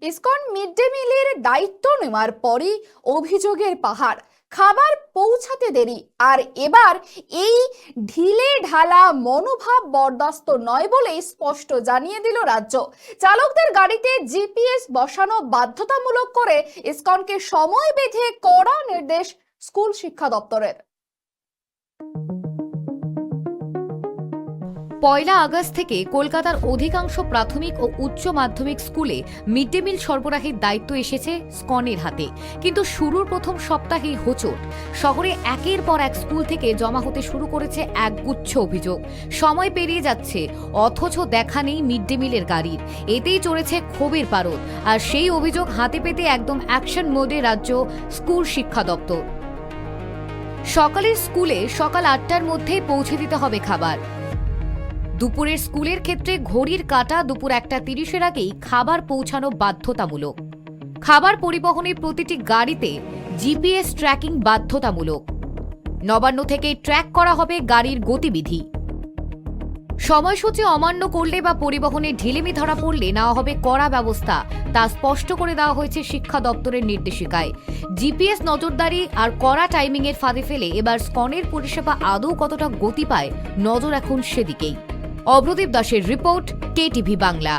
ISKCON mid day মিলের দায়িত্ব নেওয়ার পরই অভিযোগের পাহাড়, খাবার পৌঁছাতে দেরি। আর এবার এই ঢিলে ঢালা মনোভাব বরদাস্ত নয় বলেই স্পষ্ট জানিয়ে দিল রাজ্য। চালকদের গাড়িতে জিপিএস বসানো বাধ্যতামূলক করে ইসকনকে সময় বেঁধে কড়া নির্দেশ স্কুল শিক্ষা দপ্তরের। ১ আগস্ট থেকে কলকাতার অধিকাংশ প্রাথমিক ও উচ্চ মাধ্যমিক স্কুলে মিড ডে মিল সরবরাহের দায়িত্ব এসেছে স্কনের হাতে। কিন্তু শুরুর প্রথম সপ্তাহেই হোঁচট। শহরে একের পর এক স্কুল থেকে জমা হতে শুরু করেছে একগুচ্ছ অভিযোগ। সময় পেরিয়ে যাচ্ছে, অথচ দেখা নেই মিড ডে মিলের গাড়ির। এতেই চড়েছে ক্ষোভের পারদ। আর সেই অভিযোগ হাতে পেতে একদম অ্যাকশন মোডে রাজ্য স্কুল শিক্ষা দপ্তর। সকালের স্কুলে সকাল ৮টার মধ্যেই পৌঁছে দিতে হবে খাবার। দুপুরের স্কুলের ক্ষেত্রে ঘড়ির কাঁটা দুপুর ১টা ৩০-এর আগেই খাবার পৌঁছানো বাধ্যতামূলক। খাবার পরিবহনের প্রতিটি গাড়িতে জিপিএস ট্র্যাকিং বাধ্যতামূলক। নবান্ন থেকে ট্র্যাক করা হবে গাড়ির গতিবিধি। সময়সূচি অমান্য করলে বা পরিবহনে ঢিলেমি ধরা পড়লে নেওয়া হবে কড়া ব্যবস্থা, তা স্পষ্ট করে দেওয়া হয়েছে শিক্ষা দপ্তরের নির্দেশিকায়। জিপিএস নজরদারি আর কড়া টাইমিংয়ের ফাঁদে ফেলে এবার স্কনের পরিষেবা আদৌ কতটা গতি পায়, নজর এখন সেদিকেই। অভ্রদীপ দাসের রিপোর্ট, KTV বাংলা।